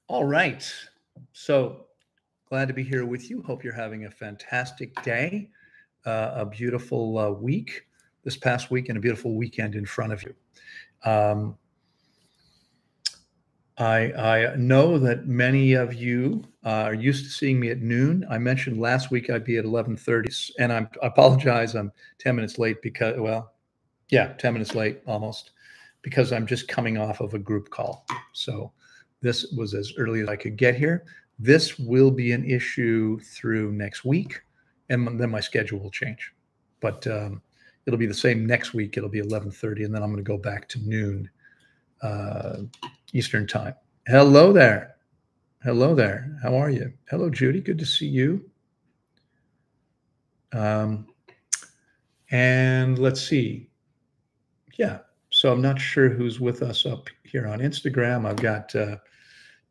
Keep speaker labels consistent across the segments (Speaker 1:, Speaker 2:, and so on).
Speaker 1: All right. So glad to be here with you. Hope you're having a fantastic day, a beautiful week this past week, and a beautiful weekend in front of you. Um, I know that many of you are used to seeing me at noon. I mentioned last week I'd be at 11:30, and I apologize. I'm 10 minutes late because, well, yeah, 10 minutes late almost, because I'm just coming off of a group call. So this was as early as I could get here. This will be an issue through next week, and then my schedule will change. But it'll be the same next week. It'll be 11:30, and then I'm going to go back to noon uh, Eastern time. Hello there. Hello there. How are you? Hello, Judy. Good to see you. Um, and let's see. Yeah. So I'm not sure who's with us up here on Instagram. I've got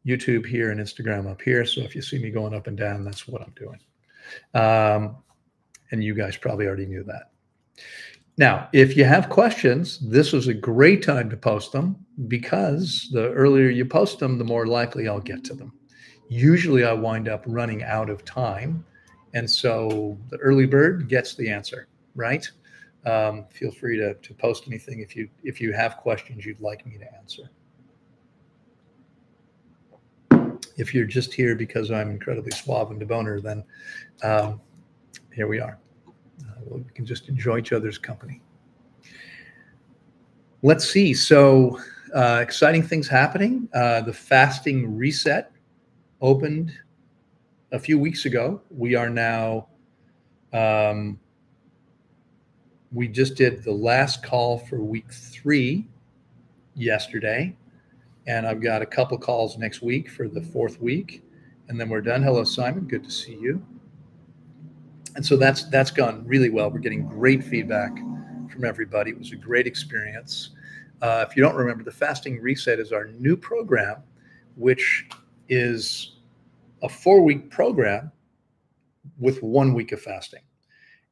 Speaker 1: YouTube here and Instagram up here. So if you see me going up and down, that's what I'm doing. And you guys probably already knew that. Now, if you have questions, this was a great time to post them, because the earlier you post them, the more likely I'll get to them. Usually I wind up running out of time. And so the early bird gets the answer, right? Feel free to post anything if you have questions you'd like me to answer. If you're just here because I'm incredibly suave and debonair, then here we are. We can just enjoy each other's company. Let's see. So exciting things happening. The fasting reset opened a few weeks ago. We are now, we just did the last call for week 3 yesterday. And I've got a couple calls next week for the 4th week. And then we're done. Hello, Simon. Good to see you. And so that's gone really well. We're getting great feedback from everybody. It was a great experience. If you don't remember, the Fasting Reset is our new program, which is a 4-week program with 1 week of fasting.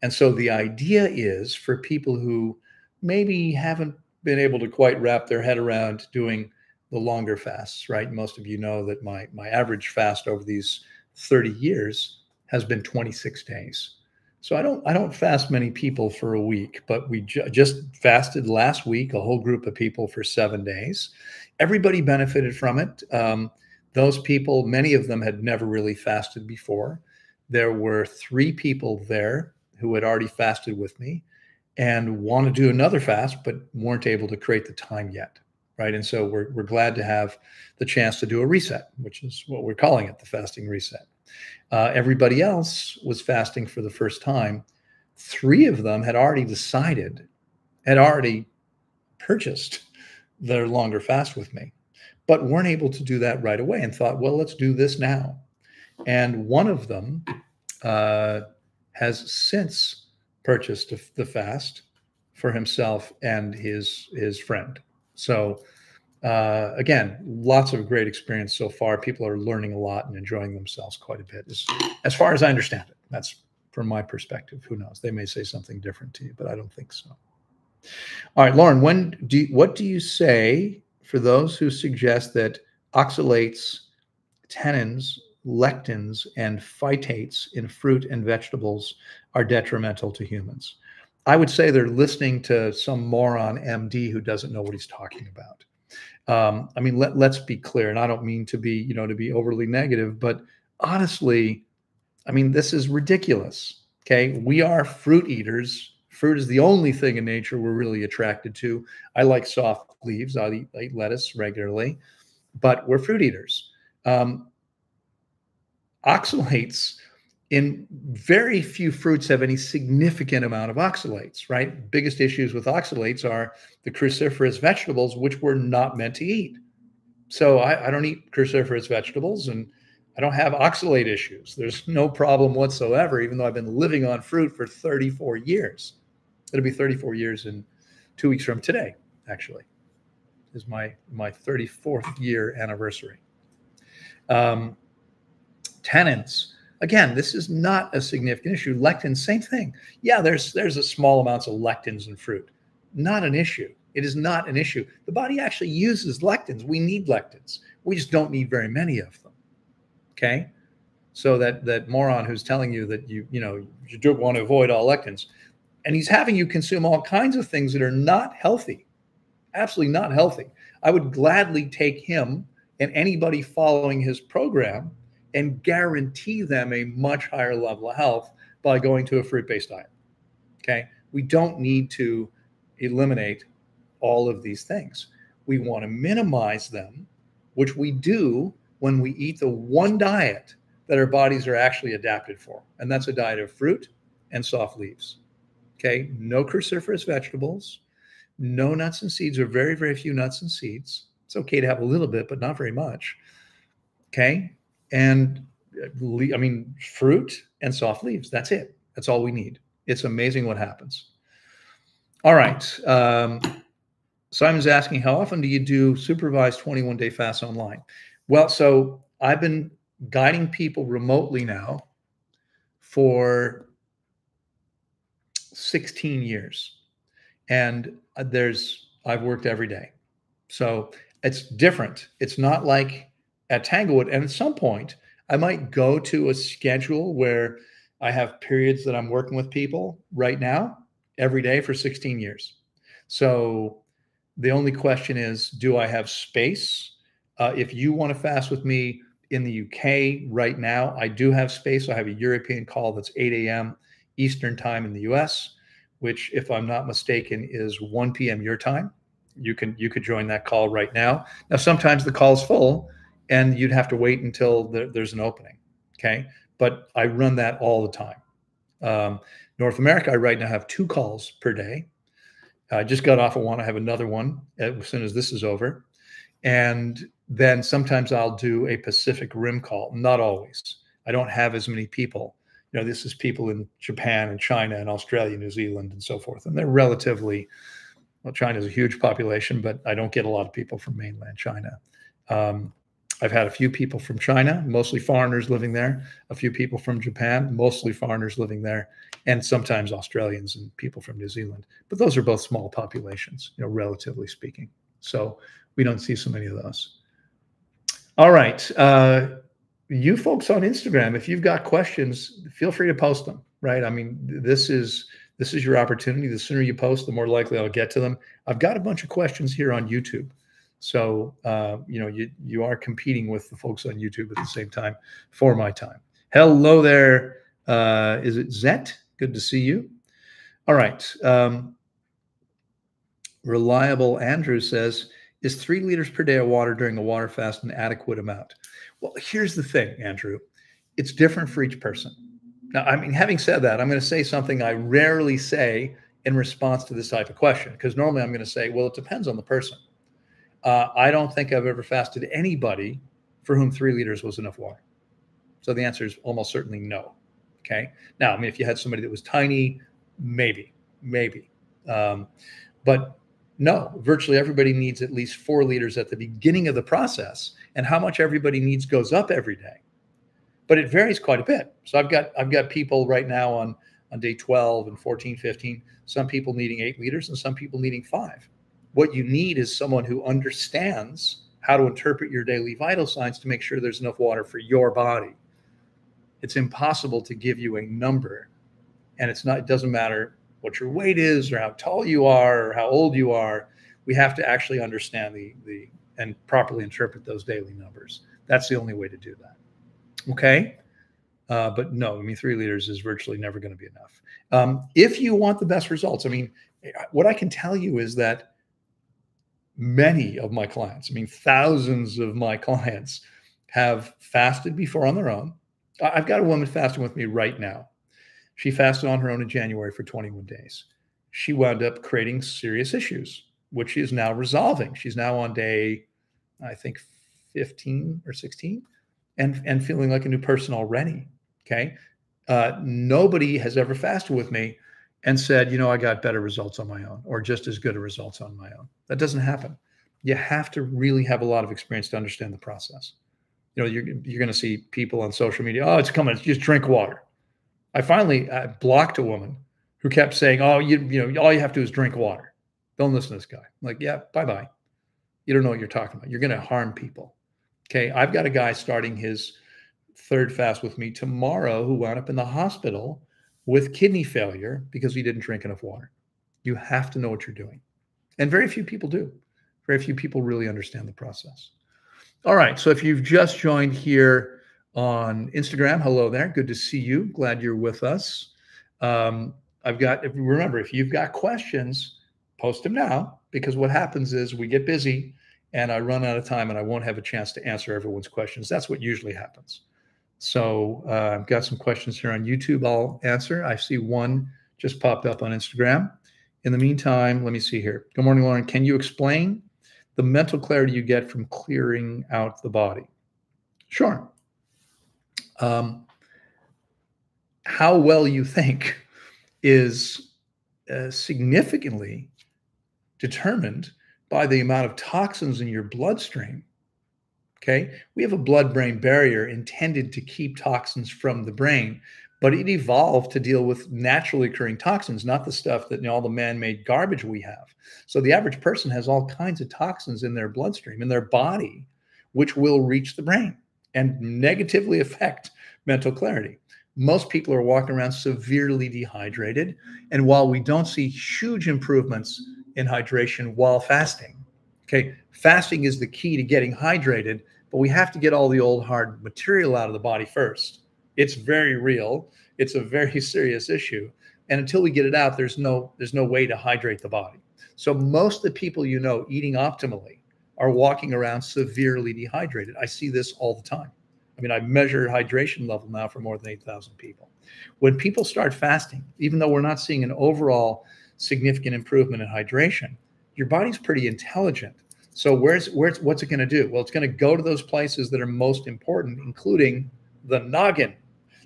Speaker 1: And so the idea is for people who maybe haven't been able to quite wrap their head around doing the longer fasts, right? Most of you know that my average fast over these 30 years has been 26 days. So I don't fast many people for a week, but we just fasted last week, a whole group of people for 7 days. Everybody benefited from it. Those people, many of them had never really fasted before. There were 3 people there who had already fasted with me and want to do another fast, but weren't able to create the time yet. Right. And so we're glad to have the chance to do a reset, which is what we're calling it, the fasting reset. Everybody else was fasting for the first time. 3 of them had already purchased their longer fast with me, but weren't able to do that right away and thought, well, let's do this now. And one of them has since purchased the fast for himself and his friend. So again, lots of great experience so far. People are learning a lot and enjoying themselves quite a bit, as far as I understand it. That's from my perspective. Who knows? They may say something different to you, but I don't think so. All right, Loren, what do you say for those who suggest that oxalates, tannins, lectins, and phytates in fruit and vegetables are detrimental to humans? I would say they're listening to some moron MD who doesn't know what he's talking about. I mean, let's be clear, and I don't mean to be overly negative, but honestly, I mean, this is ridiculous. Okay, we are fruit eaters. Fruit is the only thing in nature we're really attracted to. I like soft leaves. I eat lettuce regularly, but we're fruit eaters. Oxalates in very few fruits have any significant amount of oxalates, right? Biggest issues with oxalates are the cruciferous vegetables, which we're not meant to eat. So I don't eat cruciferous vegetables, and I don't have oxalate issues. There's no problem whatsoever, even though I've been living on fruit for 34 years. It'll be 34 years in 2 weeks from today, actually, is my 34th year anniversary. Tannins. Again, this is not a significant issue. Lectins, same thing. Yeah, there's a small amounts of lectins in fruit. Not an issue. It is not an issue. The body actually uses lectins. We need lectins. We just don't need very many of them. Okay. So that moron who's telling you that you don't want to avoid all lectins, and he's having you consume all kinds of things that are not healthy, absolutely not healthy. I would gladly take him and anybody following his program and guarantee them a much higher level of health by going to a fruit-based diet. Okay. We don't need to eliminate all of these things. We want to minimize them, which we do when we eat the one diet that our bodies are actually adapted for. And that's a diet of fruit and soft leaves. Okay. No cruciferous vegetables, no nuts and seeds, or very, very few nuts and seeds. It's okay to have a little bit, but not very much. Okay. And I mean, fruit and soft leaves. That's it. That's all we need. It's amazing what happens. All right. Simon's asking, how often do you do supervised 21-day fasts online? Well, so I've been guiding people remotely now for 16 years. And I've worked every day. So it's different. It's not like at Tanglewood. And at some point, I might go to a schedule where I have periods that I'm working with people right now every day for 16 years. So the only question is, do I have space? If you want to fast with me in the UK right now, I do have space. I have a European call that's 8 a.m. Eastern time in the US, which, if I'm not mistaken, is 1 p.m. your time. You could join that call right now. Now, sometimes the call's full and you'd have to wait until there's an opening. Okay. But I run that all the time. North America, I right now have 2 calls per day. I just got off of one. I have another one as soon as this is over. And then sometimes I'll do a Pacific Rim call. Not always. I don't have as many people. This is people in Japan and China and Australia, New Zealand, and so forth. And they're relatively, well, China's a huge population, but I don't get a lot of people from mainland China. I've had a few people from China, mostly foreigners living there, a few people from Japan, mostly foreigners living there, and sometimes Australians and people from New Zealand. But those are both small populations, relatively speaking. So we don't see so many of those. All right. You folks on Instagram, if you've got questions, feel free to post them, right? I mean, this is your opportunity. The sooner you post, the more likely I'll get to them. I've got a bunch of questions here on YouTube. So, you are competing with the folks on YouTube at the same time for my time. Hello there. Is it Zet? Good to see you. All right. Reliable Andrew says, is 3 liters per day of water during a water fast an adequate amount? Well, here's the thing, Andrew. It's different for each person. Now, I mean, having said that, I'm going to say something I rarely say in response to this type of question, because normally I'm going to say, well, it depends on the person. I don't think I've ever fasted anybody for whom 3 liters was enough water. So the answer is almost certainly no. Okay. Now, I mean, if you had somebody that was tiny, maybe. But no, virtually everybody needs at least 4 liters at the beginning of the process, and how much everybody needs goes up every day. But it varies quite a bit. So I've got people right now on day 12 and 14, 15, some people needing 8 liters and some people needing 5. What you need is someone who understands how to interpret your daily vital signs to make sure there's enough water for your body. It's impossible to give you a number, and it doesn't matter what your weight is or how tall you are or how old you are. We have to actually understand and properly interpret those daily numbers. That's the only way to do that. Okay. But no, I mean, 3 liters is virtually never going to be enough. If you want the best results, I mean, what I can tell you is that many of my clients, I mean, thousands of my clients have fasted before on their own. I've got a woman fasting with me right now. She fasted on her own in January for 21 days. She wound up creating serious issues, which she is now resolving. She's now on day, I think, 15 or 16 and feeling like a new person already. Okay. Nobody has ever fasted with me and said, I got better results on my own or just as good results on my own. That doesn't happen. You have to really have a lot of experience to understand the process. You're going to see people on social media, oh, it's coming, just drink water. I finally blocked a woman who kept saying, oh, all you have to do is drink water. Don't listen to this guy. I'm like, yeah, bye-bye. You don't know what you're talking about. You're going to harm people. Okay. I've got a guy starting his third fast with me tomorrow who wound up in the hospital with kidney failure because he didn't drink enough water. You have to know what you're doing. And very few people do. Very few people really understand the process. All right. So if you've just joined here on Instagram, hello there. Good to see you. Glad you're with us. Remember, if you've got questions, post them now, because what happens is we get busy and I run out of time and I won't have a chance to answer everyone's questions. That's what usually happens. So I've got some questions here on YouTube I'll answer. I see one just popped up on Instagram. In the meantime, let me see here. Good morning, Loren. Can you explain the mental clarity you get from clearing out the body? Sure. How well you think is significantly determined by the amount of toxins in your bloodstream. Okay. We have a blood-brain barrier intended to keep toxins from the brain, but it evolved to deal with naturally occurring toxins, not the stuff that, all the man-made garbage we have. So the average person has all kinds of toxins in their bloodstream, in their body, which will reach the brain and negatively affect mental clarity. Most people are walking around severely dehydrated. And while we don't see huge improvements in hydration while fasting, okay, fasting is the key to getting hydrated, but we have to get all the old hard material out of the body first. It's very real. It's a very serious issue. And until we get it out, there's no way to hydrate the body. So most of the people eating optimally are walking around severely dehydrated. I see this all the time. I mean, I measure hydration level now for more than 8,000 people. When people start fasting, even though we're not seeing an overall significant improvement in hydration, your body's pretty intelligent. So what's it going to do? Well, it's going to go to those places that are most important, including the noggin.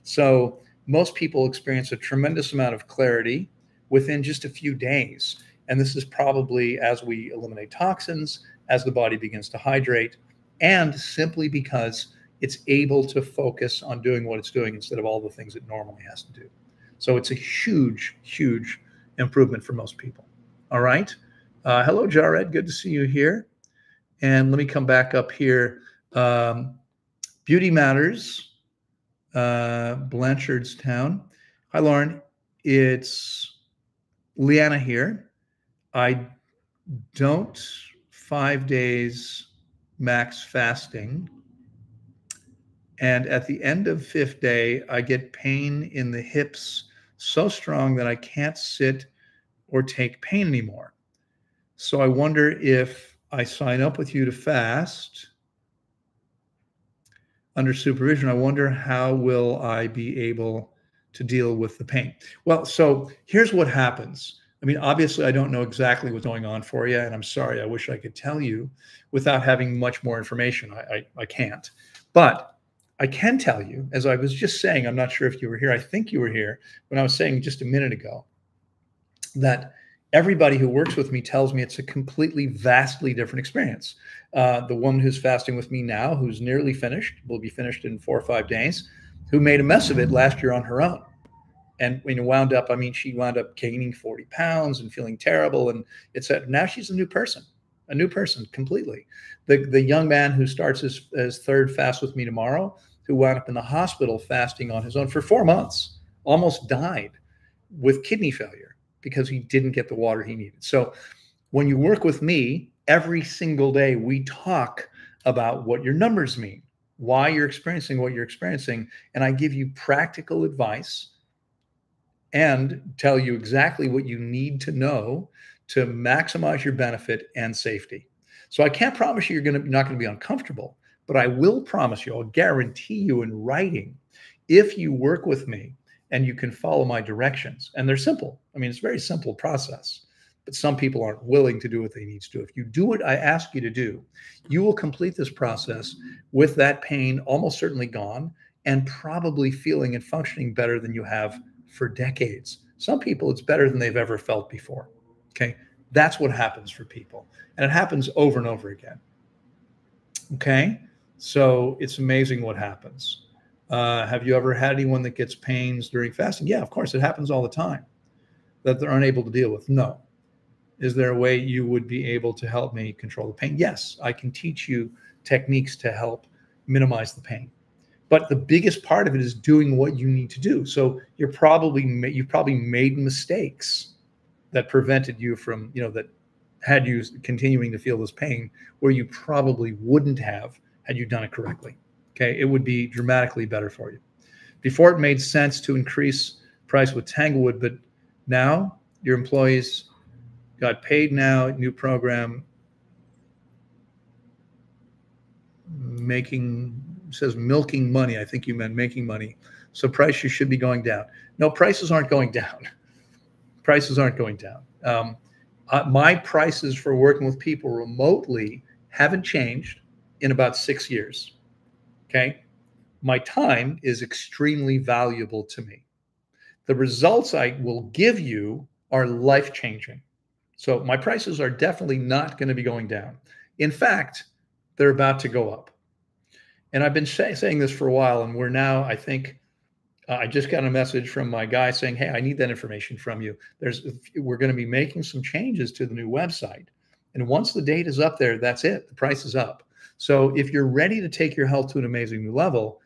Speaker 1: So most people experience a tremendous amount of clarity within just a few days. And this is probably as we eliminate toxins, as the body begins to hydrate, and simply because it's able to focus on doing what it's doing instead of all the things it normally has to do. So it's a huge, huge improvement for most people. All right. Hello, Jared. Good to see you here. And let me come back up here. Beauty Matters, Blanchardstown. Hi, Loren. It's Leanna here. I don't 5 days max fasting. And at the end of 5th day, I get pain in the hips so strong that I can't sit or take pain anymore. So I wonder if I sign up with you to fast under supervision, I wonder how will I be able to deal with the pain? Well, so here's what happens. I mean, obviously, I don't know exactly what's going on for you, and I'm sorry. I wish I could tell you without having much more information. I can't. But I can tell you, as I was just saying, I'm not sure if you were here. I think you were here when I was saying just a minute ago that everybody who works with me tells me it's a completely, vastly different experience. The woman who's fasting with me now, who's nearly finished, will be finished in 4 or 5 days, who made a mess of it last year on her own. And she wound up gaining 40 pounds and feeling terrible. And now she's a new person completely. The young man who starts his third fast with me tomorrow, who wound up in the hospital fasting on his own for 4 months, almost died with kidney failure because he didn't get the water he needed. So when you work with me, every single day we talk about what your numbers mean, why you're experiencing what you're experiencing, and I give you practical advice and tell you exactly what you need to know to maximize your benefit and safety. So I can't promise you you're not going to be uncomfortable, but I will promise you, I'll guarantee you in writing, if you work with me and you can follow my directions, and they're simple. I mean, it's a very simple process, but some people aren't willing to do what they need to do. If you do what I ask you to do, you will complete this process with that pain almost certainly gone and probably feeling and functioning better than you have for decades. Some people, it's better than they've ever felt before. Okay. That's what happens for people. And it happens over and over again. Okay. So it's amazing what happens. Have you ever had anyone that gets pains during fasting? Yeah, of course. It happens all the time that they're unable to deal with. No. Is there a way you would be able to help me control the pain? Yes, I can teach you techniques to help minimize the pain. But the biggest part of it is doing what you need to do. So you've probably made mistakes that prevented you from, that had you continuing to feel this pain where you probably wouldn't have had you done it correctly. Okay, it would be dramatically better for you. Before, it made sense to increase price with Tanglewood, but now your employees got paid now, new program, says milking money. I think you meant making money. So prices should be going down. No, prices aren't going down. Prices aren't going down. My prices for working with people remotely haven't changed in about 6 years. Okay. My time is extremely valuable to me. The results I will give you are life-changing. So my prices are definitely not going to be going down. In fact, they're about to go up. And I've been saying this for a while, and we're now, I think, I just got a message from my guy saying, hey, I need that information from you. We're going to be making some changes to the new website. And once the date is up there, that's it. The price is up. So if you're ready to take your health to an amazing new level,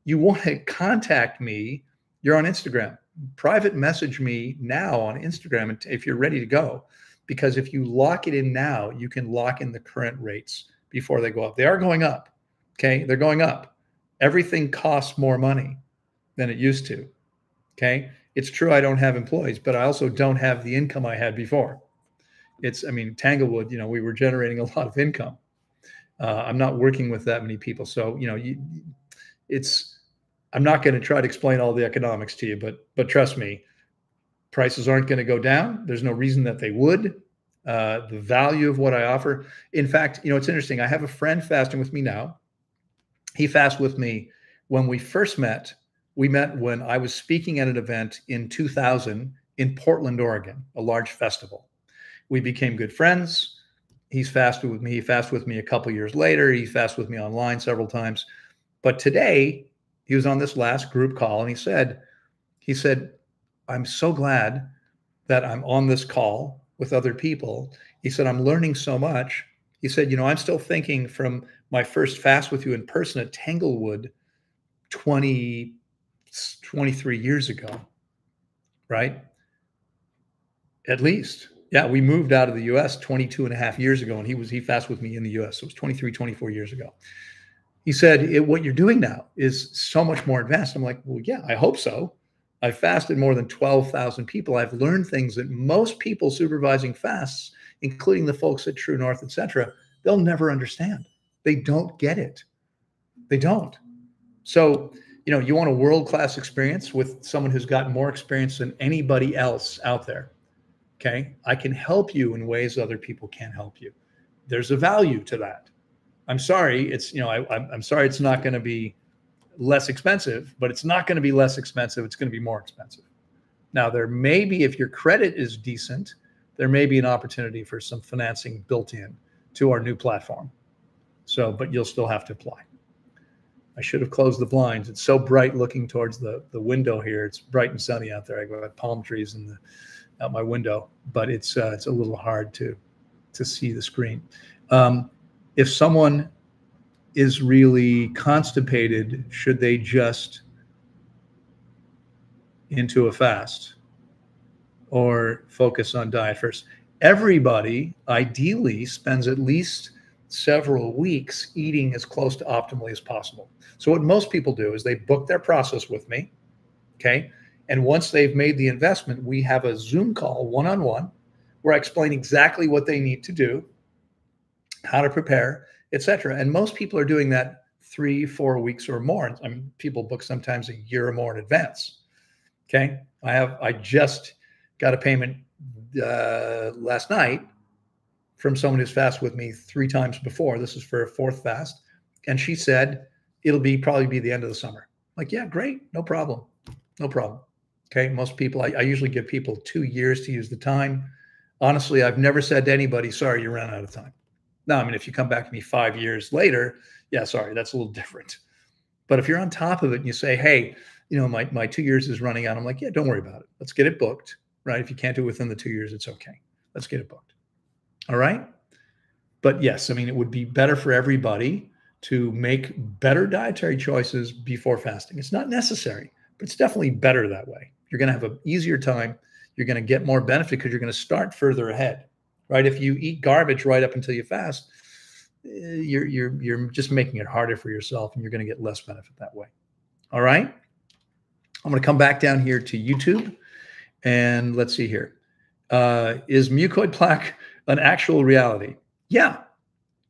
Speaker 1: you want to contact me. You're on Instagram. Private message me now on Instagram if you're ready to go. Because if you lock it in now, you can lock in the current rates before they go up. They are going up. Okay, they're going up. Everything costs more money than it used to. Okay, it's true I don't have employees, but I also don't have the income I had before. Tanglewood, we were generating a lot of income. I'm not working with that many people. So, I'm not going to try to explain all the economics to you, but trust me, prices aren't going to go down. There's no reason that they would. The value of what I offer. In fact, it's interesting. I have a friend fasting with me now. He fasted with me when we first met. We met when I was speaking at an event in 2000 in Portland, Oregon, a large festival. We became good friends. He's fasted with me. He fasted with me a couple years later. He fasted with me online several times. But today, he was on this last group call, and he said, I'm so glad that I'm on this call with other people. He said, I'm learning so much. He said, I'm still thinking from my first fast with you in person at Tanglewood 23 years ago, right? At least. Yeah, we moved out of the U.S. 22 and a half years ago, and he fasted with me in the U.S. So it was 23, 24 years ago. He said, what you're doing now is so much more advanced. I'm like, well, yeah, I hope so. I've fasted more than 12,000 people. I've learned things that most people supervising fasts, including the folks at True North, et cetera, they'll never understand. They don't get it. They don't. So, you want a world-class experience with someone who's got more experience than anybody else out there. Okay. I can help you in ways other people can't help you. There's a value to that. I'm sorry. I'm sorry. It's not going to be less expensive, but it's not going to be less expensive. It's going to be more expensive. Now, there may be, if your credit is decent, there may be an opportunity for some financing built in to our new platform. So, but you'll still have to apply. I should have closed the blinds. It's so bright looking towards the window here. It's bright and sunny out there. I got palm trees out my window, but it's a little hard to see the screen. If someone is really constipated, should they just into a fast or focus on diet first? Everybody ideally spends at least several weeks eating as close to optimally as possible. So what most people do is they book their process with me, okay? And once they've made the investment, we have a Zoom call one-on-one where I explain exactly what they need to do, how to prepare, etc. And most people are doing that 3-4 weeks or more. People book sometimes a year or more in advance. Okay. I just got a payment last night from someone who's fasted with me 3 times before. This is for a 4th fast. And she said, it'll probably be the end of the summer. I'm like, yeah, great. No problem. No problem. Okay. Most people, I usually give people 2 years to use the time. Honestly, I've never said to anybody, sorry, you ran out of time. Now, if you come back to me 5 years later, yeah, sorry, that's a little different. But if you're on top of it and you say, hey, my 2 years is running out, I'm like, yeah, don't worry about it. Let's get it booked, right? If you can't do it within the 2 years, it's okay. Let's get it booked. All right. But yes, I mean, it would be better for everybody to make better dietary choices before fasting. It's not necessary, but it's definitely better that way. You're going to have an easier time. You're going to get more benefit because you're going to start further ahead, right? If you eat garbage right up until you fast, you're just making it harder for yourself, and you're going to get less benefit that way. All right. I'm going to come back down here to YouTube, and let's see here. Is mucoid plaque an actual reality? Yeah,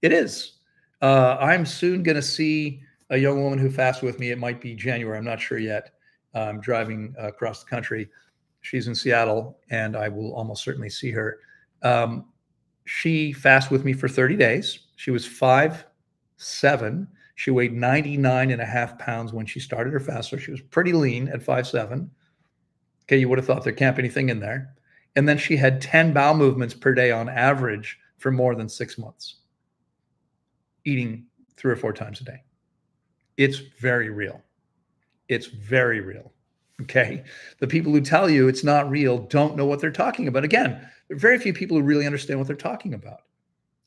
Speaker 1: it is. I'm soon going to see a young woman who fasts with me. It might be January. I'm not sure yet. I'm driving across the country. She's in Seattle, and I will almost certainly see her. She fasted with me for 30 days. She was 5'7". She weighed 99.5 pounds when she started her fast. So she was pretty lean at 5'7". Okay, you would have thought there can't be anything in there. And then she had 10 bowel movements per day on average for more than 6 months, eating 3 or 4 times a day. It's very real. It's very real. Okay. The people who tell you it's not real don't know what they're talking about. Again, there are very few people who really understand what they're talking about.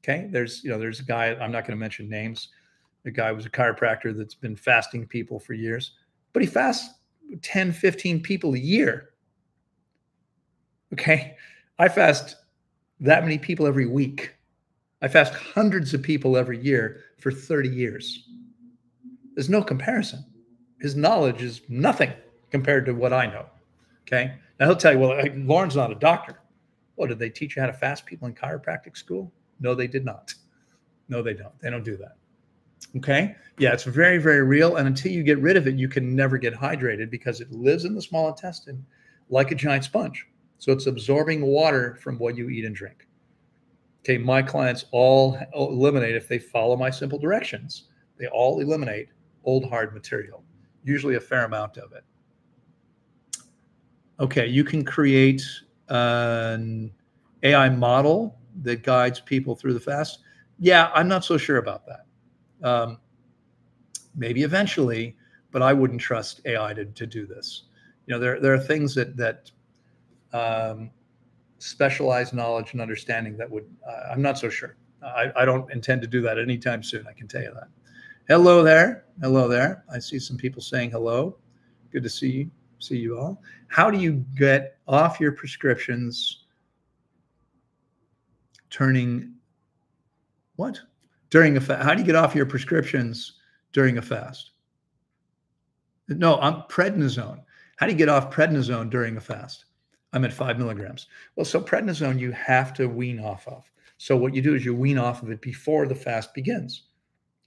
Speaker 1: Okay. There's a guy, I'm not going to mention names. The guy was a chiropractor that's been fasting people for years, but he fasts 10, 15 people a year. Okay. I fast that many people every week. I fast hundreds of people every year for 30 years. There's no comparison. His knowledge is nothing compared to what I know. Okay. Now he'll tell you, well, Loren's not a doctor. Oh, did they teach you how to fast people in chiropractic school? No, they did not. No, they don't. They don't do that. Okay. Yeah, it's very, very real. And until you get rid of it, you can never get hydrated because it lives in the small intestine like a giant sponge. So it's absorbing water from what you eat and drink. Okay. My clients all eliminate, if they follow my simple directions, they all eliminate old hard material, usually a fair amount of it. Okay. You can create an AI model that guides people through the fast. Yeah, I'm not so sure about that. Maybe eventually, but I wouldn't trust AI to do this. There are things that specialized knowledge and understanding that would, I'm not so sure. I don't intend to do that anytime soon. I can tell you that. Hello there. Hello there. I see some people saying hello. Good to see you all. How do you get off your prescriptions during a fast? How do you get off your prescriptions during a fast? No, I'm prednisone. How do you get off prednisone during a fast? I'm at 5 milligrams. Well, so prednisone you have to wean off of. So what you do is you wean off of it before the fast begins.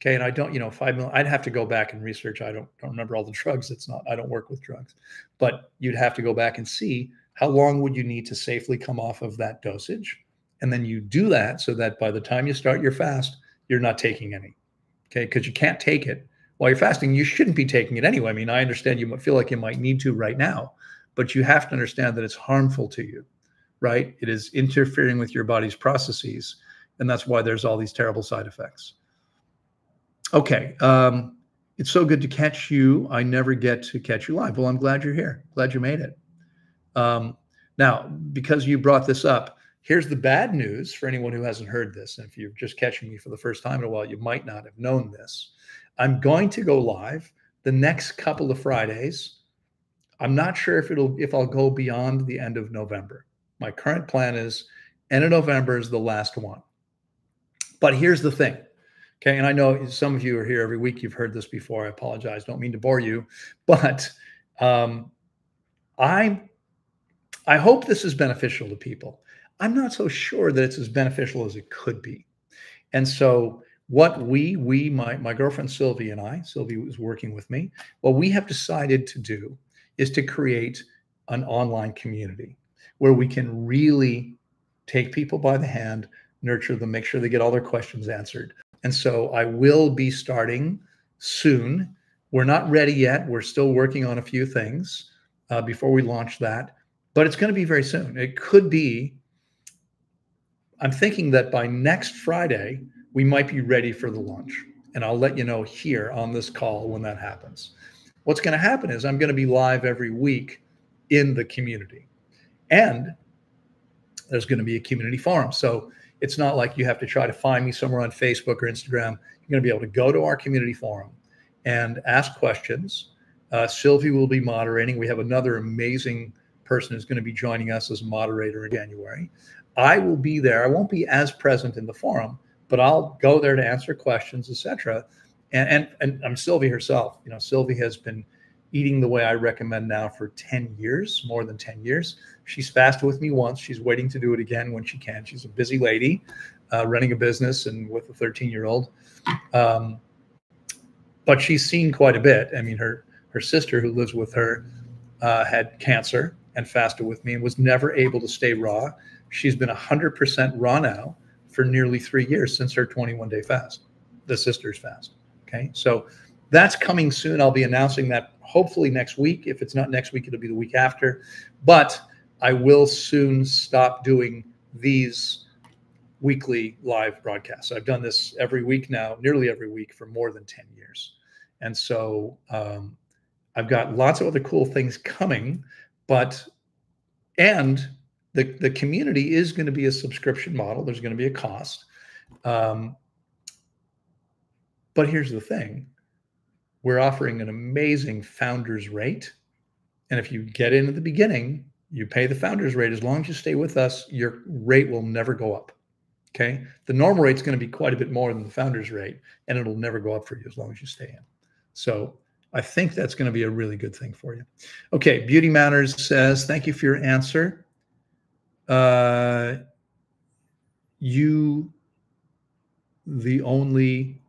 Speaker 1: Okay, and I don't, 5 mil. I'd have to go back and research. I don't remember all the drugs. I don't work with drugs, but you'd have to go back and see how long would you need to safely come off of that dosage, and then you do that so that by the time you start your fast, you're not taking any. Okay, because you can't take it while you're fasting. You shouldn't be taking it anyway. I mean, I understand you might feel like you might need to right now, but you have to understand that it's harmful to you, right? It is interfering with your body's processes, and that's why there's all these terrible side effects. Okay. It's so good to catch you. I never get to catch you live. Well, I'm glad you're here. Glad you made it. Now, because you brought this up, here's the bad news for anyone who hasn't heard this. And if you're just catching me for the first time in a while, you might not have known this. I'm going to go live the next couple of Fridays. I'm not sure if I'll go beyond the end of November. My current plan is end of November is the last one. But here's the thing. Okay. And I know some of you are here every week. You've heard this before. I apologize. Don't mean to bore you, but I hope this is beneficial to people. I'm not so sure that it's as beneficial as it could be. And so what my girlfriend Sylvie and I, Sylvie was working with me, what we have decided to do is to create an online community where we can really take people by the hand, nurture them, make sure they get all their questions answered. And so I will be starting soon. We're not ready yet. We're still working on a few things before we launch that, but it's going to be very soon. It could be, I'm thinking that by next Friday, we might be ready for the launch. And I'll let you know here on this call when that happens. What's going to happen is I'm going to be live every week in the community. And there's going to be a community forum. So It's not like you have to try to find me somewhere on Facebook or Instagram. You're going to be able to go to our community forum and ask questions. Sylvie will be moderating. We have another amazing person who's going to be joining us as a moderator in January. I will be there. I won't be as present in the forum, but I'll go there to answer questions, etc. And I'm Sylvie herself. You know, Sylvie has been eating the way I recommend now for 10 years, more than 10 years. She's fasted with me once. She's waiting to do it again when she can. She's a busy lady running a business and with a 13-year-old. But she's seen quite a bit. I mean, her sister who lives with her had cancer and fasted with me and was never able to stay raw. She's been 100% raw now for nearly 3 years since her 21-day fast, the sister's fast. Okay, so that's coming soon. I'll be announcing that hopefully next week. If it's not next week, it'll be the week after. But I will soon stop doing these weekly live broadcasts. I've done this every week now, nearly every week for more than 10 years. And so I've got lots of other cool things coming, and the community is going to be a subscription model. There's going to be a cost. But here's the thing. We're offering an amazing founder's rate. And if you get in at the beginning, you pay the founder's rate. As long as you stay with us, your rate will never go up. Okay. The normal rate is going to be quite a bit more than the founder's rate, and it'll never go up for you as long as you stay in. So I think that's going to be a really good thing for you. Okay. Beauty Matters says, thank you for your answer. You, the only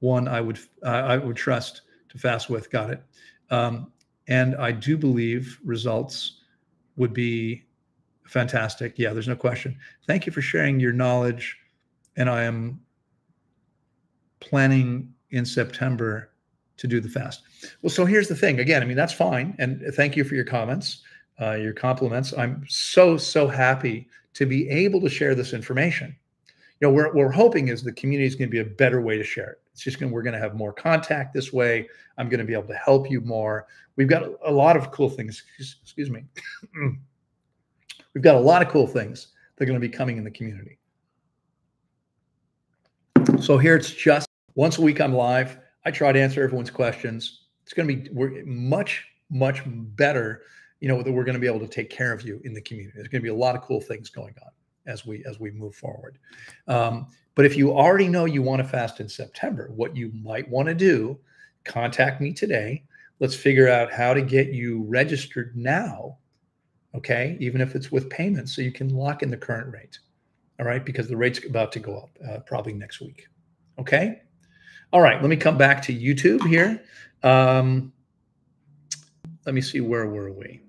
Speaker 1: one I would trust to fast with. Got it. And I do believe results would be fantastic. Yeah, there's no question. Thank you for sharing your knowledge. And I am planning in September to do the fast. Well, so here's the thing. Again, I mean, that's fine. And thank you for your comments, your compliments. I'm so happy to be able to share this information. You know, what we're hoping is the community is going to be a better way to share it. It's just we're going to have more contact this way. I'm going to be able to help you more. We've got a lot of cool things. Excuse me. We've got a lot of cool things that are going to be coming in the community. So here it's just once a week I'm live. I try to answer everyone's questions. It's going to be much better. You know, that we're going to be able to take care of you in the community. There's going to be a lot of cool things going on as we move forward. But if you already know you want to fast in September, what you might want to do, contact me today. Let's figure out how to get you registered now, okay? Even if it's with payments, so you can lock in the current rate, all right? Because the rate's about to go up probably next week, okay? All right, let me come back to YouTube here. Let me see, where were we?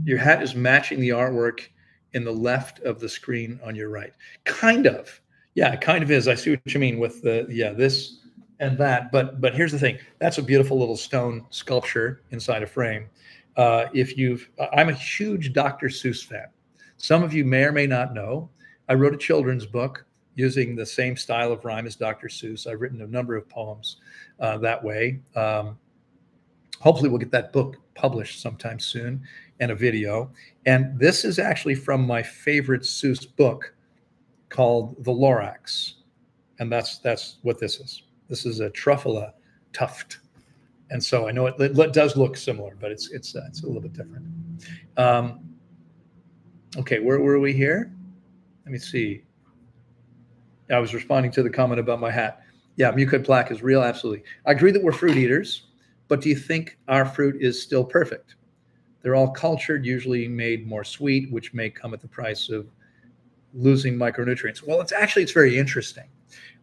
Speaker 1: Your hat is matching the artwork in the left of the screen on your right. Kind of. Yeah, it kind of is. I see what you mean with the, yeah, this and that. But here's the thing. That's a beautiful little stone sculpture inside a frame. I'm a huge Dr. Seuss fan. Some of you may or may not know, I wrote a children's book using the same style of rhyme as Dr. Seuss. I've written a number of poems that way. Hopefully we'll get that book published sometime soon, and a video. And this is actually from my favorite Seuss book called The Lorax. And that's what this is. This is a truffula tuft. And so I know it does look similar, but it's a little bit different. Okay, where were we here? Let me see. I was responding to the comment about my hat. Yeah, mucoid plaque is real, absolutely. I agree that we're fruit eaters, but do you think our fruit is still perfect? They're all cultured, usually made more sweet, which may come at the price of losing micronutrients. Well, it's very interesting.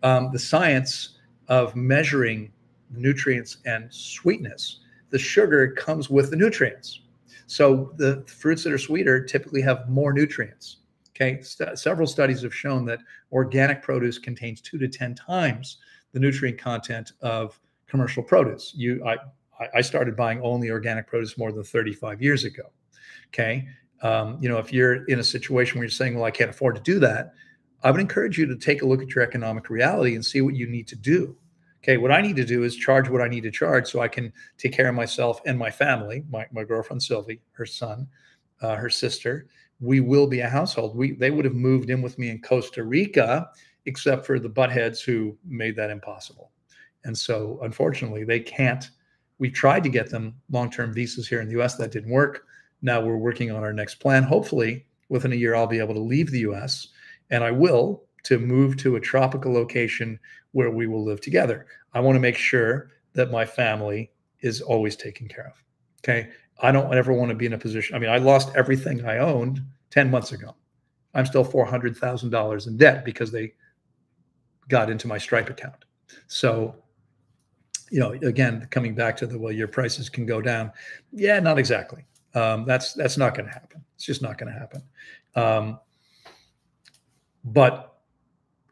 Speaker 1: The science of measuring nutrients and sweetness, the sugar comes with the nutrients. So the fruits that are sweeter typically have more nutrients. Okay, several studies have shown that organic produce contains 2 to 10 times the nutrient content of commercial produce. I started buying only organic produce more than 35 years ago. Okay. If you're in a situation where you're saying, well, I can't afford to do that, I would encourage you to take a look at your economic reality and see what you need to do. Okay. What I need to do is charge what I need to charge so I can take care of myself and my family, my girlfriend, Sylvie, her son, her sister. we will be a household. They would have moved in with me in Costa Rica, except for the buttheads who made that impossible. And so, unfortunately, they can't. We tried to get them long-term visas here in the US. That didn't work. Now we're working on our next plan. Hopefully, within a year, I'll be able to leave the US, and I will, to move to a tropical location where we will live together. I want to make sure that my family is always taken care of. Okay. I don't ever want to be in a position. I mean, I lost everything I owned 10 months ago. I'm still $400,000 in debt because they got into my Stripe account. So, again, coming back to well, your prices can go down. Yeah, not exactly. That's not going to happen. It's just not going to happen. But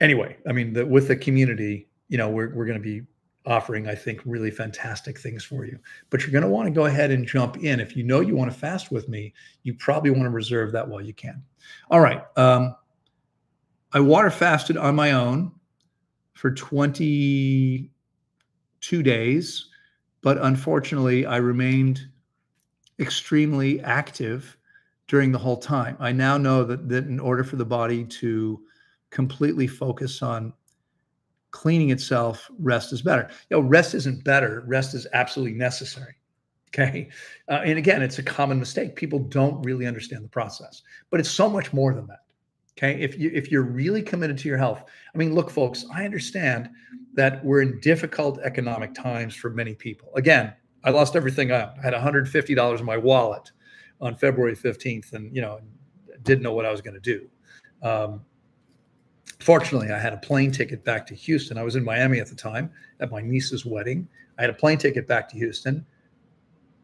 Speaker 1: anyway, I mean, with the community, we're going to be offering, I think, really fantastic things for you. But you're going to want to go ahead and jump in. If you want to fast with me, you probably want to reserve that while you can. All right. I water fasted on my own for 22 days, but unfortunately, I remained extremely active during the whole time. I now know that in order for the body to completely focus on cleaning itself, rest is better. Rest isn't better. Rest is absolutely necessary. Okay. And again, it's a common mistake. People don't really understand the process, but it's so much more than that. Okay. If you're really committed to your health, I mean, look, folks, I understand that we're in difficult economic times for many people. Again, I lost everything I owned. I had $150 in my wallet on February 15th and, didn't know what I was going to do. Fortunately, I had a plane ticket back to Houston. I was in Miami at the time at my niece's wedding. I had a plane ticket back to Houston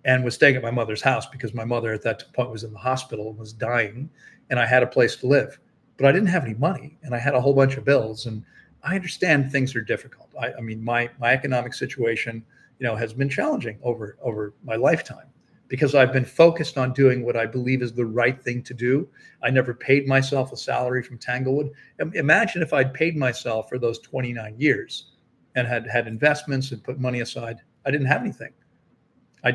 Speaker 1: and was staying at my mother's house because my mother at that point was in the hospital and was dying, and I had a place to live. But I didn't have any money, and I had a whole bunch of bills. And I understand things are difficult. I mean, my economic situation, has been challenging over my lifetime, because I've been focused on doing what I believe is the right thing to do. I never paid myself a salary from Tanglewood. Imagine if I'd paid myself for those 29 years and had investments and put money aside. I didn't have anything. I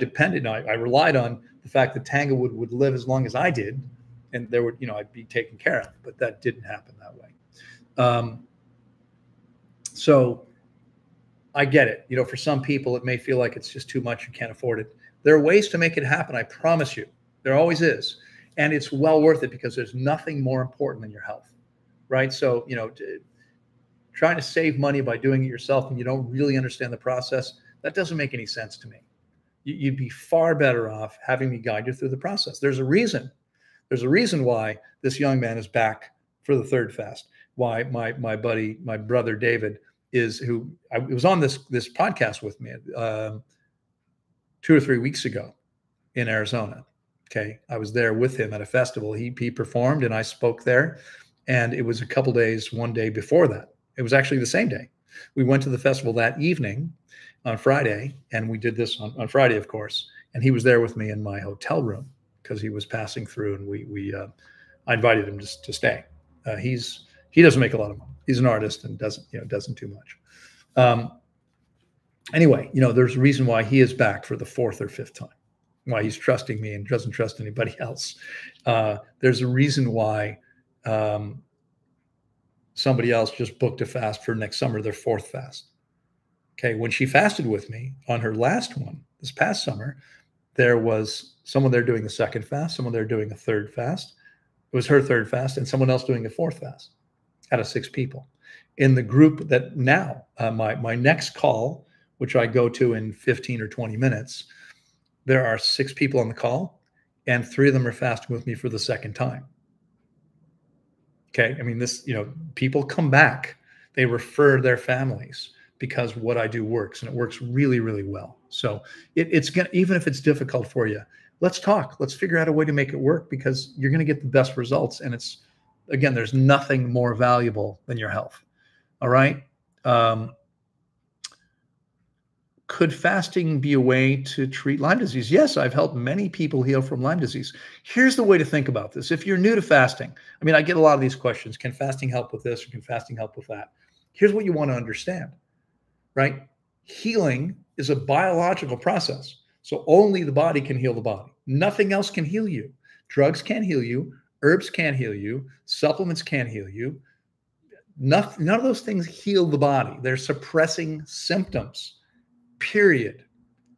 Speaker 1: relied on the fact that Tanglewood would live as long as I did, and there would, I'd be taken care of, but that didn't happen that way. So I get it. For some people, it may feel like it's just too much. You can't afford it. There are ways to make it happen. I promise you. There always is. And it's well worth it, because there's nothing more important than your health, right? So, trying to save money by doing it yourself and you don't really understand the process, that doesn't make any sense to me. You'd be far better off having me guide you through the process. There's a reason. There's a reason why this young man is back for the third fast. Why my brother David was on this podcast with me 2 or 3 weeks ago in Arizona. Okay. I was there with him at a festival. He performed and I spoke there, and it was a couple days, one day before that. It was actually the same day. We went to the festival that evening on Friday, and we did this on Friday, of course. And he was there with me in my hotel room because he was passing through, and I invited him to stay. He doesn't make a lot of money. He's an artist and doesn't do much. Anyway, there's a reason why he is back for the 4th or 5th time, why he's trusting me and doesn't trust anybody else. There's a reason why somebody else just booked a fast for next summer, their 4th fast. Okay. When she fasted with me on her last one this past summer, there was someone there doing the 2nd fast, someone there doing a 3rd fast. It was her 3rd fast, and someone else doing a 4th fast out of 6 people. In the group that now, my next call, which I go to in 15 or 20 minutes, there are 6 people on the call, and 3 of them are fasting with me for the 2nd time. Okay. I mean, people come back, they refer their families because what I do works, and it works really, really well. So it's going to, even if it's difficult for you, let's talk, let's figure out a way to make it work, because you're going to get the best results. And again, there's nothing more valuable than your health. All right. Could fasting be a way to treat Lyme disease? Yes, I've helped many people heal from Lyme disease. Here's the way to think about this. If you're new to fasting, I mean, I get a lot of these questions. Can fasting help with this, or can fasting help with that? Here's what you want to understand, right? Healing is a biological process. So only the body can heal the body. Nothing else can heal you. Drugs can't heal you. Herbs can't heal you. Supplements can't heal you. None of those things heal the body. They're suppressing symptoms, period.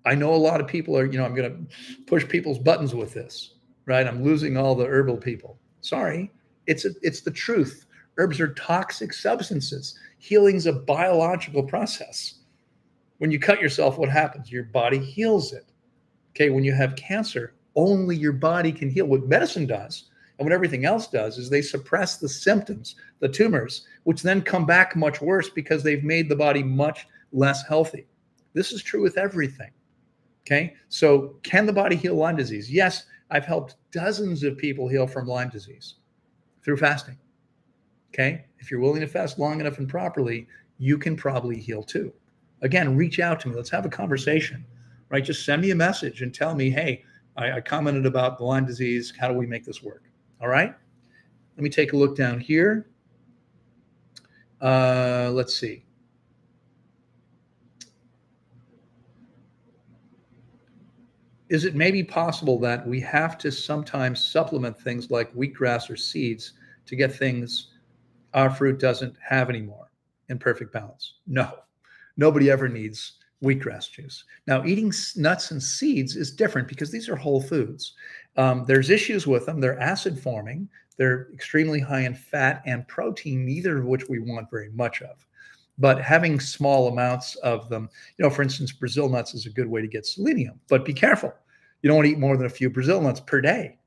Speaker 1: I know a lot of people are, I'm going to push people's buttons with this, right? I'm losing all the herbal people. Sorry, it's the truth. Herbs are toxic substances. Healing's a biological process. When you cut yourself, what happens? Your body heals it. Okay, when you have cancer, only your body can heal. What medicine does and what everything else does is they suppress the symptoms, the tumors, which then come back much worse because they've made the body much less healthy. This is true with everything. Okay, so can the body heal Lyme disease? Yes, I've helped dozens of people heal from Lyme disease through fasting. Okay, if you're willing to fast long enough and properly, you can probably heal too. Again, reach out to me. Let's have a conversation, right? Just send me a message and tell me, hey, I commented about the Lyme disease. How do we make this work? All right. Let me take a look down here. Let's see. Is it maybe possible that we have to sometimes supplement things like wheatgrass or seeds to get things our fruit doesn't have anymore in perfect balance? No, nobody ever needs wheatgrass juice. Now, eating nuts and seeds is different because these are whole foods. There's issues with them. They're acid forming. They're extremely high in fat and protein, neither of which we want very much of. But having small amounts of them, for instance, Brazil nuts is a good way to get selenium, but be careful. You don't want to eat more than a few Brazil nuts per day.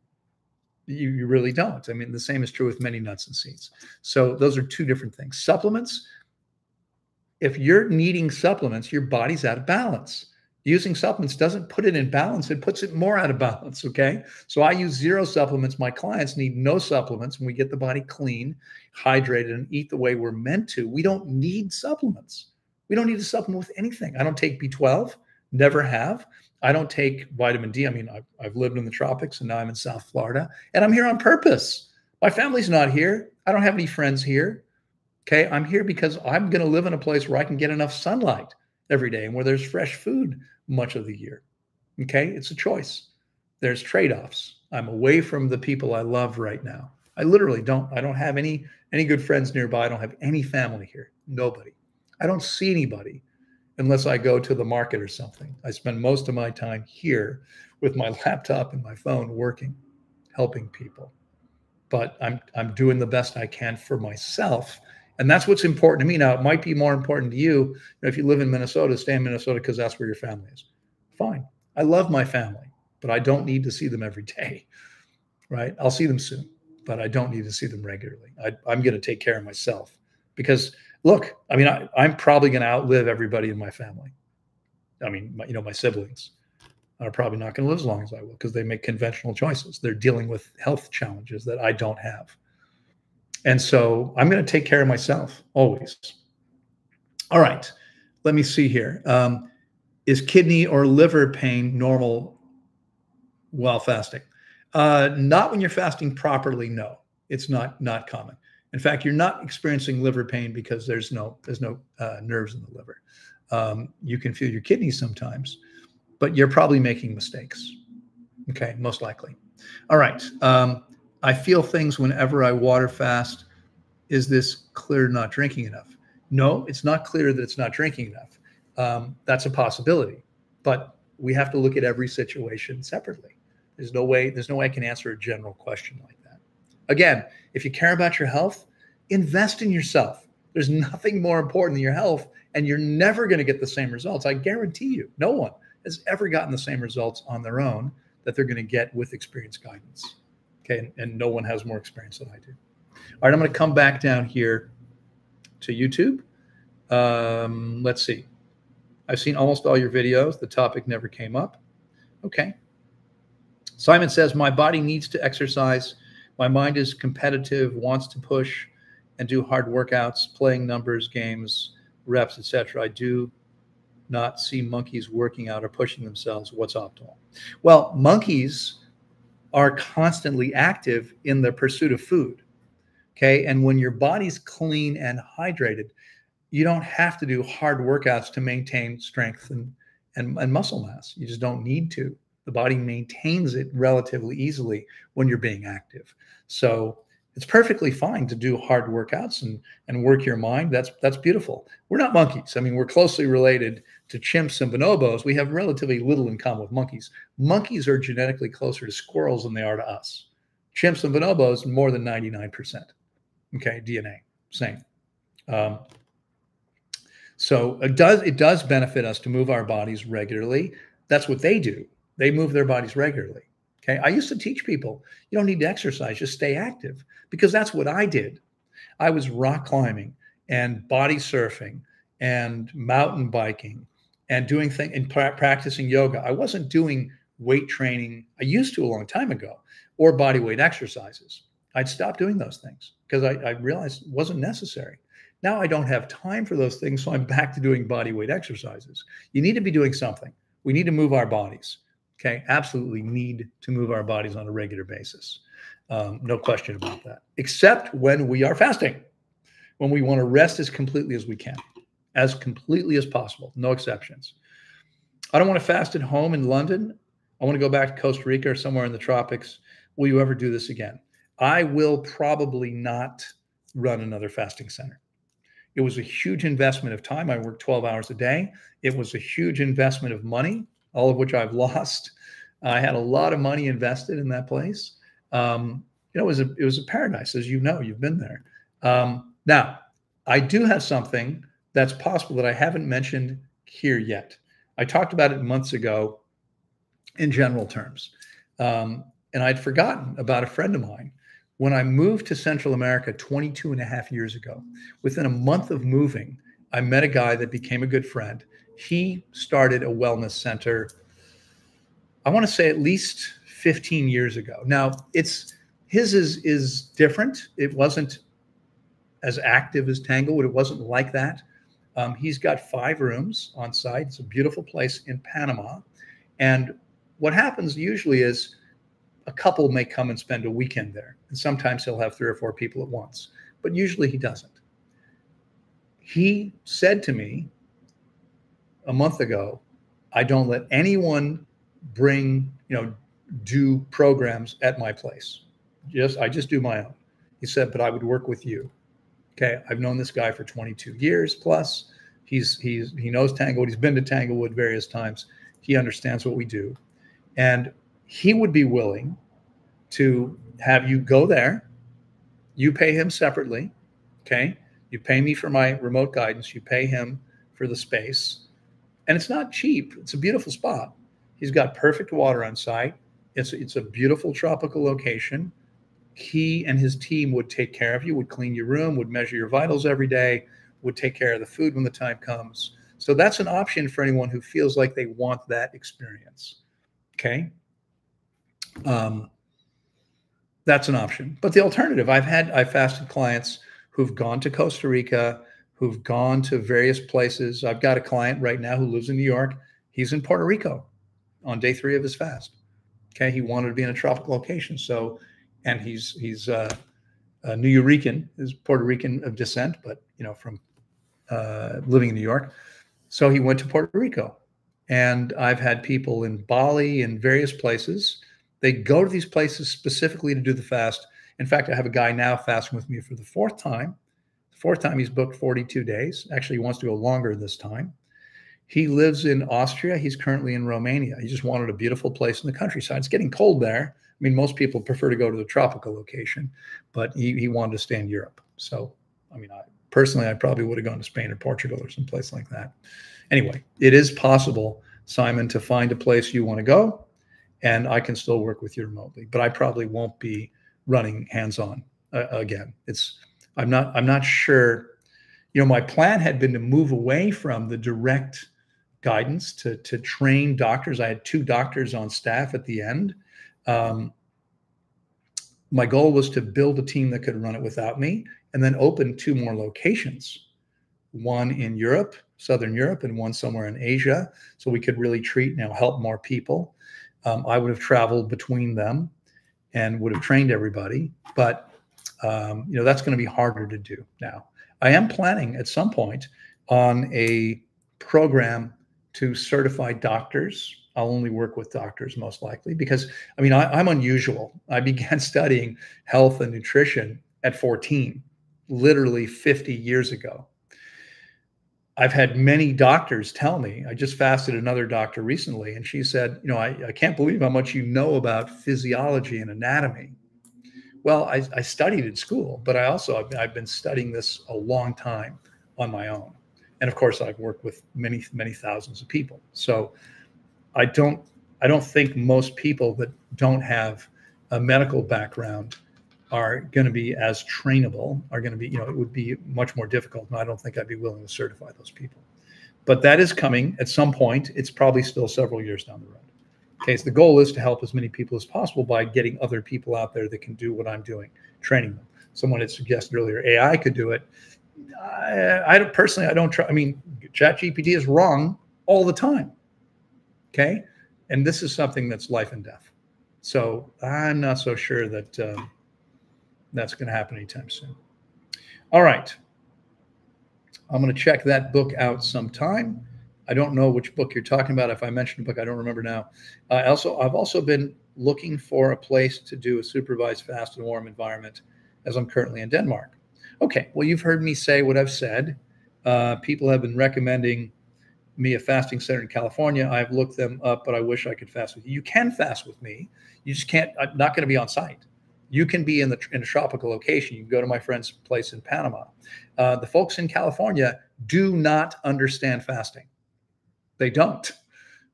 Speaker 1: You really don't. I mean, the same is true with many nuts and seeds. So those are two different things. Supplements, if you're needing supplements, your body's out of balance. Using supplements doesn't put it in balance. It puts it more out of balance, okay? So I use 0 supplements. My clients need no supplements when we get the body clean, hydrated, and eat the way we're meant to. We don't need supplements. We don't need to supplement with anything. I don't take B12, never have. I don't take vitamin D. I mean, I've lived in the tropics, and now I'm in South Florida, and I'm here on purpose. My family's not here. I don't have any friends here, okay? I'm here because I'm going to live in a place where I can get enough sunlight every day and where there's fresh food much of the year. Okay, it's a choice. There's trade-offs. I'm away from the people I love right now. I literally don't. I don't have any good friends nearby. I don't have any family here. Nobody. I don't see anybody unless I go to the market or something. I spend most of my time here with my laptop and my phone working, helping people. But I'm doing the best I can for myself. And that's what's important to me. Now, it might be more important to you. If you live in Minnesota, stay in Minnesota because that's where your family is. Fine. I love my family, but I don't need to see them every day, right? I'll see them soon, but I don't need to see them regularly. I'm going to take care of myself because, look, I mean, I'm probably going to outlive everybody in my family. I mean, my siblings are probably not going to live as long as I will because they make conventional choices. They're dealing with health challenges that I don't have. And so I'm going to take care of myself always. All right. Let me see here. Is kidney or liver pain normal while fasting? Not when you're fasting properly. No, it's not common. In fact, you're not experiencing liver pain because there's no nerves in the liver. You can feel your kidneys sometimes, but you're probably making mistakes. Okay, most likely. All right. I feel things whenever I water fast. Is this clear not drinking enough? No, it's not clear that it's not drinking enough. That's a possibility, but we have to look at every situation separately. There's no way I can answer a general question like that. Again, if you care about your health, invest in yourself. There's nothing more important than your health, and you're never going to get the same results. I guarantee you, no one has ever gotten the same results on their own that they're going to get with experience guidance. Okay, and no one has more experience than I do. All right, I'm going to come back down here to YouTube. Let's see. I've seen almost all your videos. The topic never came up. Okay. Simon says, my body needs to exercise. My mind is competitive, wants to push and do hard workouts, playing numbers, games, reps, etc. I do not see monkeys working out or pushing themselves. What's optimal? Well, monkeys are constantly active in the pursuit of food. Okay. And when your body's clean and hydrated, you don't have to do hard workouts to maintain strength and muscle mass. You just don't need to. The body maintains it relatively easily when you're being active. So it's perfectly fine to do hard workouts and work your mind. That's beautiful. We're not monkeys. I mean, we're closely related to chimps and bonobos. We have relatively little in common with monkeys. Monkeys are genetically closer to squirrels than they are to us. Chimps and bonobos, more than 99%. Okay, DNA, same. So it does benefit us to move our bodies regularly. That's what they do. They move their bodies regularly. Okay. I used to teach people, you don't need to exercise, just stay active, because that's what I did. I was rock climbing and body surfing and mountain biking and doing things and practicing yoga. I wasn't doing weight training. I used to a long time ago, or body weight exercises. I'd stopped doing those things because I realized it wasn't necessary. Now I don't have time for those things, so I'm back to doing body weight exercises. You need to be doing something. We need to move our bodies. Okay, absolutely need to move our bodies on a regular basis. No question about that, except when we are fasting, when we want to rest as completely as we can, as completely as possible, no exceptions. I don't want to fast at home in London. I want to go back to Costa Rica or somewhere in the tropics. Will you ever do this again? I will probably not run another fasting center. It was a huge investment of time. I worked 12 hours a day. It was a huge investment of money, all of which I've lost. I had a lot of money invested in that place. It was a paradise, as you know, you've been there. Now, I do have something that's possible that I haven't mentioned here yet. I talked about it months ago in general terms. And I'd forgotten about a friend of mine. When I moved to Central America 22 and a half years ago, within a month of moving, I met a guy that became a good friend. He started a wellness center, I want to say at least 15 years ago. Now, his is different. It wasn't as active as Tanglewood. It wasn't like that. He's got 5 rooms on site. It's a beautiful place in Panama. And what happens usually is a couple may come and spend a weekend there. And sometimes he'll have 3 or 4 people at once, but usually he doesn't. He said to me a month ago, I don't let anyone do programs at my place. I just do my own. He said, but I would work with you. Okay. I've known this guy for 22 years plus. He knows Tanglewood. He's been to Tanglewood various times. He understands what we do. And he would be willing to have you go there. You pay him separately. Okay. You pay me for my remote guidance. You pay him for the space. And it's not cheap. It's a beautiful spot. He's got perfect water on site. It's a beautiful tropical location. He and his team would take care of you, would clean your room, would measure your vitals every day, would take care of the food when the time comes. So that's an option for anyone who feels like they want that experience. Okay. That's an option. But the alternative, I've fasted clients who've gone to Costa Rica, who've gone to various places. I've got a client right now who lives in New York. He's in Puerto Rico on day 3 of his fast. Okay. He wanted to be in a tropical location. So, and he's a New Yorican, is Puerto Rican of descent, but from living in New York. So he went to Puerto Rico. And I've had people in Bali and various places. They go to these places specifically to do the fast. In fact, I have a guy now fasting with me for the 4th time. The 4th time he's booked 42 days. Actually, he wants to go longer this time. He lives in Austria. He's currently in Romania. He just wanted a beautiful place in the countryside. It's getting cold there. I mean, most people prefer to go to the tropical location, but he wanted to stay in Europe. So, I mean, I probably would have gone to Spain or Portugal or someplace like that. Anyway, it is possible, Simon, to find a place you want to go, and I can still work with you remotely, but I probably won't be running hands-on again. I'm not sure. My plan had been to move away from the direct guidance to train doctors. I had 2 doctors on staff at the end. My goal was to build a team that could run it without me, and then open 2 more locations, one in Europe, Southern Europe, and one somewhere in Asia. So we could really help more people. I would have traveled between them and would have trained everybody, but that's going to be harder to do now. I am planning at some point on a program to certify doctors I'll only work with doctors most likely because, I mean, I'm unusual. I began studying health and nutrition at 14, literally 50 years ago. I've had many doctors tell me, I just fasted another doctor recently, and she said, you know, I can't believe how much you know about physiology and anatomy. Well, I studied in school, but I've been studying this a long time on my own. And of course, I've worked with many, many thousands of people. So I don't think most people that don't have a medical background are going to be as trainable, are going to be, you know, it would be much more difficult. And I don't think I'd be willing to certify those people. But that is coming at some point. It's probably still several years down the road. Okay, so the goal is to help as many people as possible by getting other people out there that can do what I'm doing, training them. Someone had suggested earlier AI could do it. I don't try. I mean, ChatGPT is wrong all the time. Okay, and this is something that's life and death. So I'm not so sure that that's going to happen anytime soon. All right. I'm going to check that book out sometime. I don't know which book you're talking about. If I mentioned a book, I don't remember now. I've also been looking for a place to do a supervised fast and warm environment as I'm currently in Denmark. Okay, well, you've heard me say what I've said. People have been recommending me a fasting center in California. I've looked them up, but I wish I could fast with you. You can fast with me. You just can't. I'm not going to be on site. You can be in a tropical location. You can go to my friend's place in Panama. The folks in California do not understand fasting. They don't.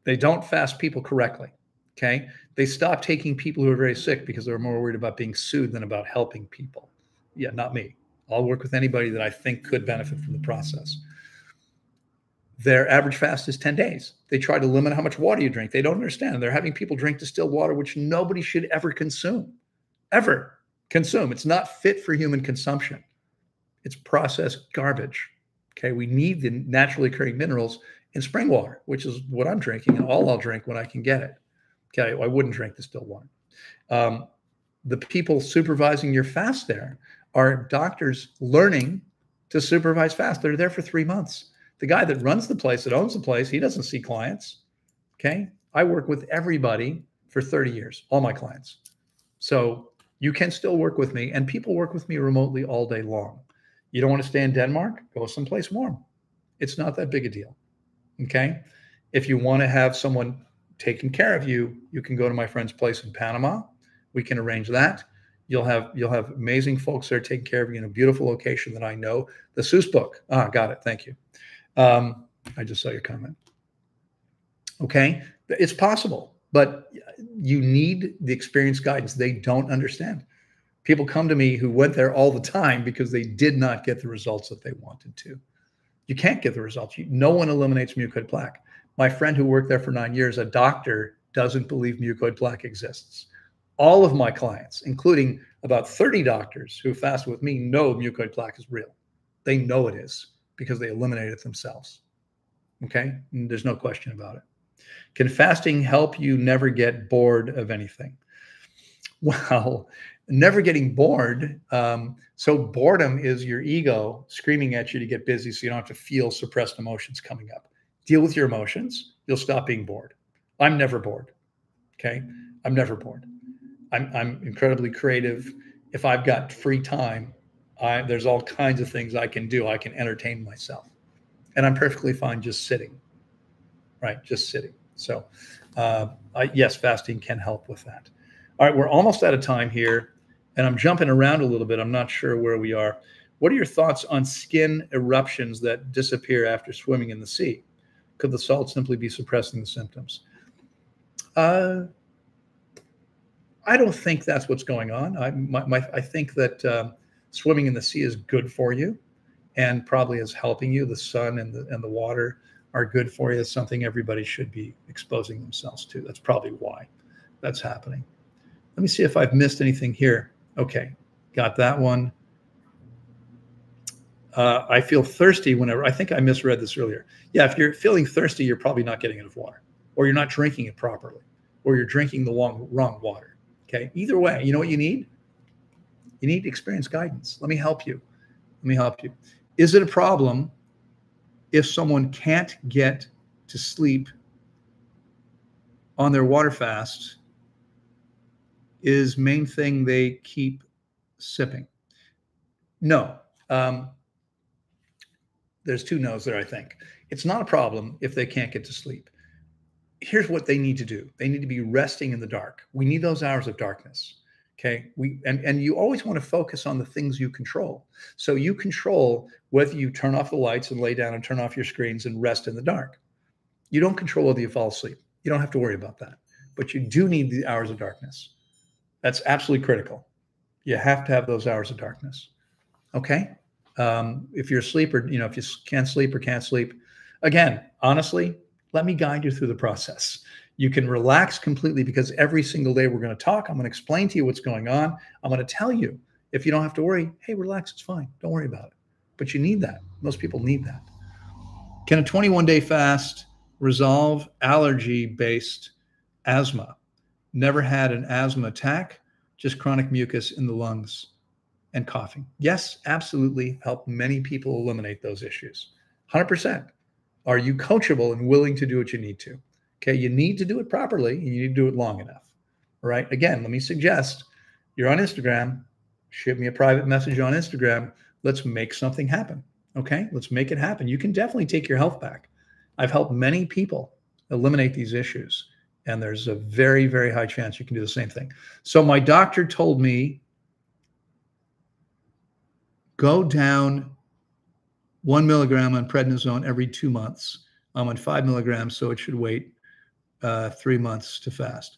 Speaker 1: They don't fast people correctly. Okay. They stop taking people who are very sick because they're more worried about being sued than about helping people. Yeah, not me. I'll work with anybody that I think could benefit from the process. Their average fast is 10 days. They try to limit how much water you drink. They don't understand. They're having people drink distilled water, which nobody should ever consume. Ever consume. It's not fit for human consumption. It's processed garbage. Okay. We need the naturally occurring minerals in spring water, which is what I'm drinking and all I'll drink when I can get it. Okay. I wouldn't drink distilled water. The people supervising your fast there are doctors learning to supervise fast. They're there for 3 months. The guy that runs the place, that owns the place, he doesn't see clients. Okay. I work with everybody for 30 years, all my clients. So you can still work with me, and people work with me remotely all day long. You don't want to stay in Denmark? Go someplace warm. It's not that big a deal. Okay. If you want to have someone taking care of you, you can go to my friend's place in Panama. We can arrange that. You'll have amazing folks there taking care of you in a beautiful location that I know. The Seuss book. Got it. Thank you. I just saw your comment. Okay. It's possible, but you need the experienced guidance. They don't understand. People come to me who went there all the time because they did not get the results that they wanted to. You can't get the results. No one eliminates mucoid plaque. My friend who worked there for 9 years, a doctor, doesn't believe mucoid plaque exists. All of my clients, including about 30 doctors who fast with me, know mucoid plaque is real. They know it is because they eliminate it themselves. Okay? And there's no question about it. Can fasting help you never get bored of anything? Well, never getting bored. So boredom is your ego screaming at you to get busy so you don't have to feel suppressed emotions coming up. Deal with your emotions. You'll stop being bored. I'm never bored. Okay? I'm never bored. I'm incredibly creative. If I've got free time, there's all kinds of things I can do. I can entertain myself. And I'm perfectly fine just sitting, right? Just sitting. So yes, fasting can help with that. All right, we're almost out of time here, and I'm jumping around a little bit. I'm not sure where we are. What are your thoughts on skin eruptions that disappear after swimming in the sea? Could the salt simply be suppressing the symptoms? I don't think that's what's going on. I think that swimming in the sea is good for you and probably is helping you. The sun and the water are good for you. It's something everybody should be exposing themselves to. That's probably why that's happening. Let me see if I've missed anything here. Okay, got that one. I feel thirsty whenever, I think I misread this earlier. Yeah, if you're feeling thirsty, you're probably not getting enough water, or you're not drinking it properly, or you're drinking the wrong water. Okay, either way, you know what you need? You need experienced guidance. Let me help you. Let me help you. Is it a problem if someone can't get to sleep on their water fast is main thing they keep sipping? No. There's two no's there, I think. It's not a problem if they can't get to sleep. Here's what they need to do. They need to be resting in the dark. We need those hours of darkness. Okay. And you always want to focus on the things you control. So you control whether you turn off the lights and lay down and turn off your screens and rest in the dark. You don't control whether you fall asleep. You don't have to worry about that. But you do need the hours of darkness. That's absolutely critical. You have to have those hours of darkness. Okay. If you're asleep or, if you can't sleep or can't sleep, again, honestly, let me guide you through the process. You can relax completely because every single day we're going to talk. I'm going to explain to you what's going on. I'm going to tell you if you don't have to worry, hey, relax, it's fine. Don't worry about it. But you need that. Most people need that. Can a 21-day fast resolve allergy-based asthma? Never had an asthma attack, just chronic mucus in the lungs and coughing. Yes, absolutely. Help many people eliminate those issues. 100%. Are you coachable and willing to do what you need to? Okay, you need to do it properly and you need to do it long enough. All right. Again, let me suggest you're on Instagram. Shoot me a private message on Instagram. Let's make something happen. Okay, let's make it happen. You can definitely take your health back. I've helped many people eliminate these issues, and there's a very, very high chance you can do the same thing. So my doctor told me, go down 1 milligram on prednisone every 2 months. I'm on 5 milligrams, so it should wait 3 months to fast.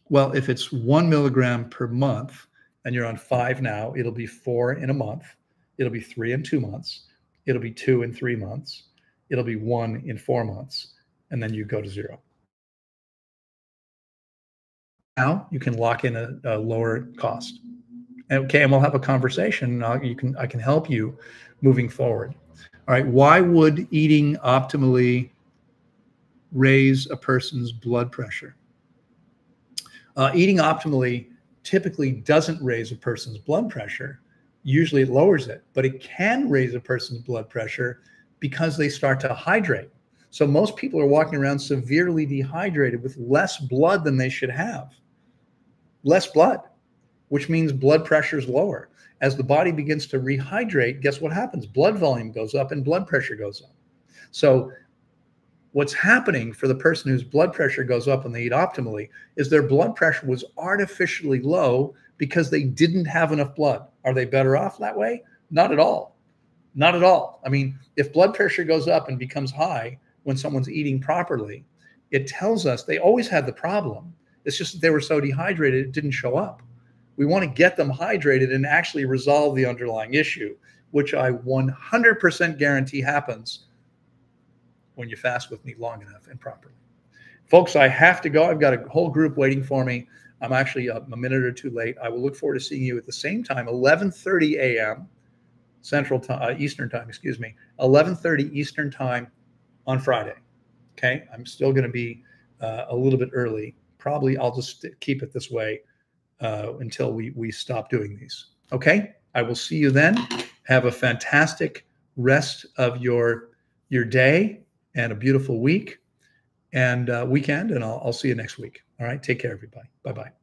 Speaker 1: Well, if it's 1 milligram per month and you're on 5 now, it'll be 4 in a month. It'll be 3 in 2 months. It'll be 2 in 3 months. It'll be 1 in 4 months. And then you go to 0. Now you can lock in a lower cost. Okay, and we'll have a conversation. I can help you moving forward. All right, why would eating optimally raise a person's blood pressure? Eating optimally typically doesn't raise a person's blood pressure. Usually it lowers it, but it can raise a person's blood pressure because they start to hydrate. So most people are walking around severely dehydrated with less blood than they should have. Less blood, which means blood pressure is lower. As the body begins to rehydrate, guess what happens? Blood volume goes up and blood pressure goes up. So what's happening for the person whose blood pressure goes up when they eat optimally is their blood pressure was artificially low because they didn't have enough blood. Are they better off that way? Not at all. Not at all. I mean, if blood pressure goes up and becomes high when someone's eating properly, it tells us they always had the problem. It's just that they were so dehydrated, it didn't show up. We want to get them hydrated and actually resolve the underlying issue, which I 100% guarantee happens when you fast with me long enough and properly. Folks, I have to go. I've got a whole group waiting for me. I'm actually a minute or two late. I will look forward to seeing you at the same time, 11:30 a.m. Central Time, Eastern Time, 11:30 Eastern Time on Friday. Okay, I'm still going to be a little bit early. Probably I'll just keep it this way until we stop doing these. Okay, I will see you then. Have a fantastic rest of your day and a beautiful week and weekend, and I'll see you next week. All right, take care, everybody. Bye-bye.